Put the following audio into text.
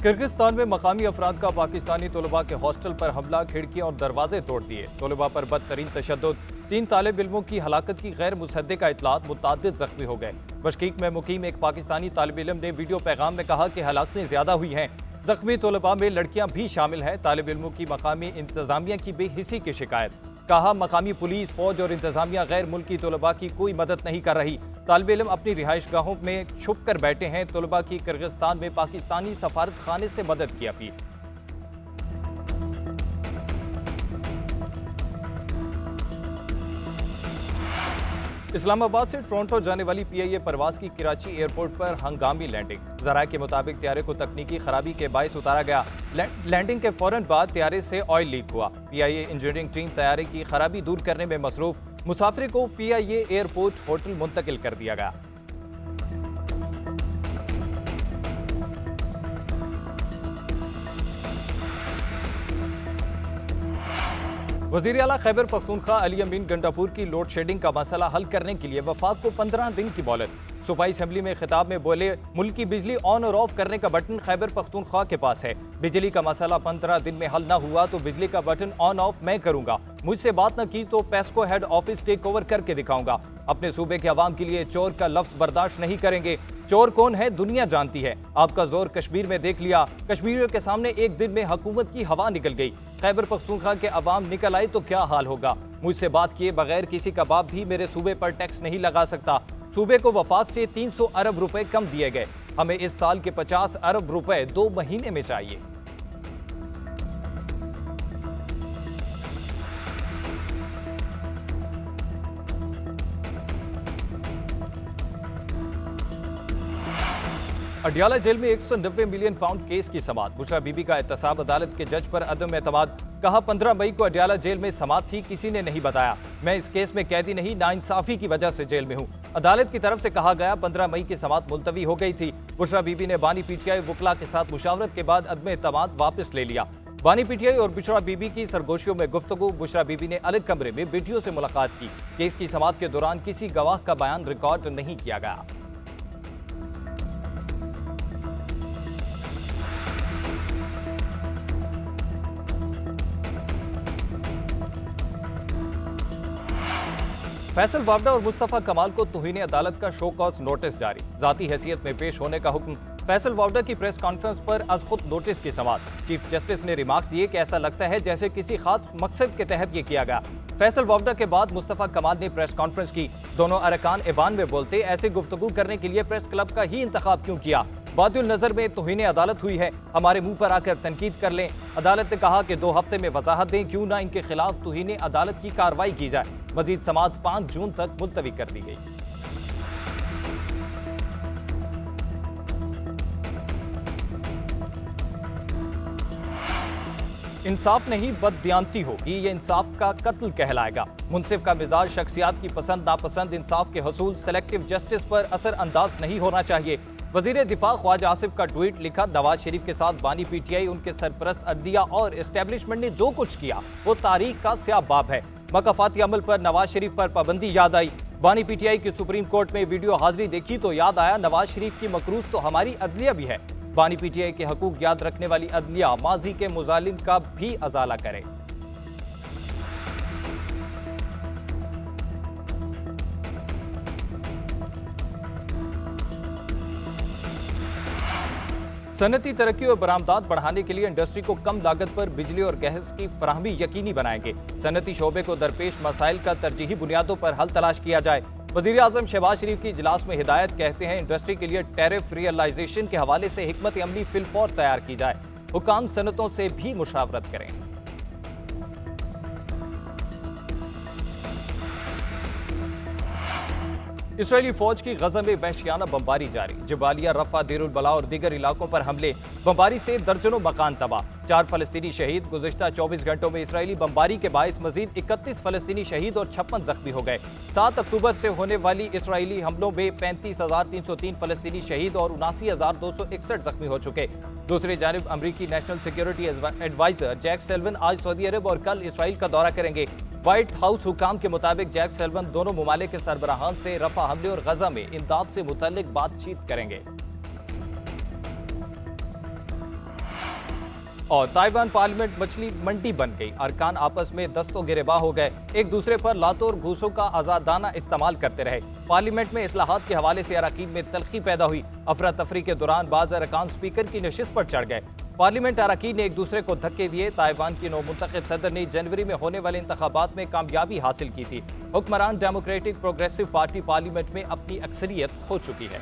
Kyrgyzstan में मकामी अफराद का पाकिस्तानी तलबा के हॉस्टल पर हमला, खिड़कियां और दरवाजे तोड़ दिए। तलबा पर बदतरीन तशद्दुद, 3 तालिब इल्मों की हलाकत की गैर मुसद्दिका इतलात, मुतअद्दिद जख्मी हो गए। बशकीक में मुकीम एक पाकिस्तानी तालिब इल्म ने वीडियो पैगाम में कहा कि हलाकतें ज्यादा हुई हैं। जख्मी तलबा में लड़कियां भी शामिल हैं। तालिब इल्मों की मकामी इंतजामिया की बेहिसी की शिकायत। कहा, मकामी पुलिस, फौज और इंतजामिया गैर मुल्की तलबा की कोई मदद नहीं कर रही। तालिब इल्म अपनी रिहाइश गाहों में छुप कर बैठे हैं। तलबा की किर्गिस्तान में पाकिस्तानी सफारत खाने से मदद की अपील। इस्लामाबाद से टोरंटो जाने वाली PIA परवाज की कराची एयरपोर्ट पर हंगामी लैंडिंग। जराये के मुताबिक त्यारे को तकनीकी खराबी के बायस उतारा गया। लैंडिंग के फौरन बाद त्यारे से ऑयल लीक हुआ। PIA इंजीनियरिंग टीम त्यारे की खराबी दूर करने में मसरूफ। मुसाफिर को PIA एयरपोर्ट होटल मुंतकिल कर दिया गया। वज़ीर आला खैबर पख्तूनख्वा अली अमीन गंडापुर की लोड शेडिंग का मसला हल करने के लिए वफाक को 15 दिन की मोहलत। सूबाई असेंबली में खिताब में बोले, मुल्क की बिजली ऑन और ऑफ करने का बटन खैबर पख्तूनख्वा के पास है। बिजली का मसला 15 दिन में हल न हुआ तो बिजली का बटन ऑन ऑफ मैं करूंगा। मुझसे बात न की तो PESCO head office take over करके दिखाऊंगा। अपने सूबे के अवाम के लिए चोर का लफ्ज बर्दाश्त नहीं करेंगे। चोर कौन है दुनिया जानती है। आपका जोर कश्मीर में देख लिया। कश्मीरियों के सामने एक दिन में हुकूमत की हवा निकल गई। खैबर पख्तूनख्वा के अवाम निकल आए तो क्या हाल होगा। मुझसे बात किए बगैर किसी का बाप भी मेरे सूबे पर टैक्स नहीं लगा सकता। सूबे को वफाक से 300 अरब रुपए कम दिए गए। हमें इस साल के 50 अरब रुपए 2 महीने में चाहिए। अडियाला जेल में 190 मिलियन पाउंड केस की समाअत। बुशरा बीबी का एहतसाब, अदालत के जज पर अदम एतमाद। कहा, 15 मई को अडियाला जेल में समाअत थी, किसी ने नहीं बताया। मैं इस केस में कैदी नहीं, नाइंसाफी की वजह से जेल में हूं। अदालत की तरफ से कहा गया 15 मई की समाअत मुलतवी हो गई थी। बुशरा बीबी ने बानी PTI वकला के साथ मुशावरत के बाद अदम एतमाद वापस ले लिया। बानी PTI और बुशरा बीबी की सरगोशियों में गुफ्तगू। बुशरा बीबी ने अलग कमरे में बेटियों से मुलाकात की। केस की समाअत के दौरान किसी गवाह का बयान रिकॉर्ड नहीं किया गया। फैसल वावडा और मुस्तफा कमाल को तौहीन अदालत का शो कॉज नोटिस जारी। जाती हैसियत में पेश होने का हुक्म। फैसल वावडा की प्रेस कॉन्फ्रेंस पर अज खुद नोटिस की समाअत। चीफ जस्टिस ने रिमार्क्स दिए कि ऐसा लगता है जैसे किसी खास मकसद के तहत ये किया गया। फैसल वावडा के बाद मुस्तफा कमाल ने प्रेस कॉन्फ्रेंस की। दोनों अरकान ऐवान में बोलते, ऐसे गुफ्तगू करने के लिए प्रेस क्लब का ही इंतखाब क्यों किया। बादुल नजर में तौहीन अदालत हुई है, हमारे मुंह पर आकर तनकीद कर लें। अदालत ने कहा कि 2 हफ्ते में वजाहत दें, क्यों ना इनके खिलाफ तौहीन अदालत की कार्रवाई की जाए। मजीद समाअत 5 जून तक मुलतवी कर दी गई। इंसाफ नहीं बददियानती होगी, ये इंसाफ का कत्ल कहलाएगा। मुंसिफ का मिजाज शख्सियात की पसंद नापसंद इंसाफ के हसूल सेलेक्टिव जस्टिस पर असर अंदाज नहीं होना चाहिए। वजीर दिफा ख्वाजा आसिफ का ट्वीट लिखा, नवाज शरीफ के साथ बानी PTI, उनके सरपरस्त अदलिया और एस्टेब्लिशमेंट ने जो कुछ किया वो तारीख का स्याह बाब है। मकाफाती अमल पर नवाज शरीफ पर पाबंदी याद आई। बानी PTI की सुप्रीम कोर्ट में वीडियो हाजिरी देखी तो याद आया, नवाज शरीफ की मकरूज तो हमारी अदलिया भी है। बानी PTI के हकूक याद रखने वाली अदलिया माजी के मुजालिम का भी अजाला करे। सनती तरक्की और बरामदात बढ़ाने के लिए इंडस्ट्री को कम लागत पर बिजली और गैस की फराहमी यकीनी बनाएंगे। सनती शोबे को दरपेश मसाइल का तरजीही बुनियादों पर हल तलाश किया जाए। वज़ीर आज़म शहबाज शरीफ की इजलास में हिदायत, कहते हैं इंडस्ट्री के लिए टैरिफ रियलाइजेशन के हवाले से हिकमत अमली फिलफौर तैयार की जाए। हुकाम सनतों से भी मुशावरत करें। इसराइली फौज की गजा में वहशियाना बमबारी जारी। जबालिया, रफा, देरुल बला और दीगर इलाकों पर हमले। बमबारी से दर्जनों मकान तबाह, 4 फलस्तीनी शहीद। गुज़िश्ता 24 घंटों में इसराइली बमबारी के बायस मजीद 31 फलस्तीनी शहीद और 56 जख्मी हो गए। 7 अक्टूबर से होने वाली इसराइली हमलों में 35,303 फलस्तीनी शहीद और 79,261 जख्मी हो चुके। दूसरी जानिब अमरीकी national security adviser Jake Sullivan आज सऊदी अरब और कल इसराइल का दौरा करेंगे। व्हाइट हाउस हुकाम के मुताबिक जैक सेल्वन दोनों ममालिक के सरबराहान से रफा हमले और गजा में इमदाद से मुतल्लिक बातचीत करेंगे। और ताइवान पार्लियामेंट मछली मंडी बन गई। अरकान आपस में दस्तों गिरेबान हो गए, एक दूसरे पर लातों और घूसों का आजादाना इस्तेमाल करते रहे। पार्लियामेंट में इस्लाहात के हवाले से अरकान में तलखी पैदा हुई। अफरा तफरी के दौरान बाज़ अरकान स्पीकर की नशिस्त पर चढ़ गए। पार्लियामेंट अरकान ने एक दूसरे को धक्के दिए। ताइवान की नौमुंतखब सदर ने जनवरी में होने वाले इंतखाबात में कामयाबी हासिल की थी। हुक्मरान डेमोक्रेटिक प्रोग्रेसिव पार्टी पार्लियामेंट में अपनी अक्सरियत खो चुकी है।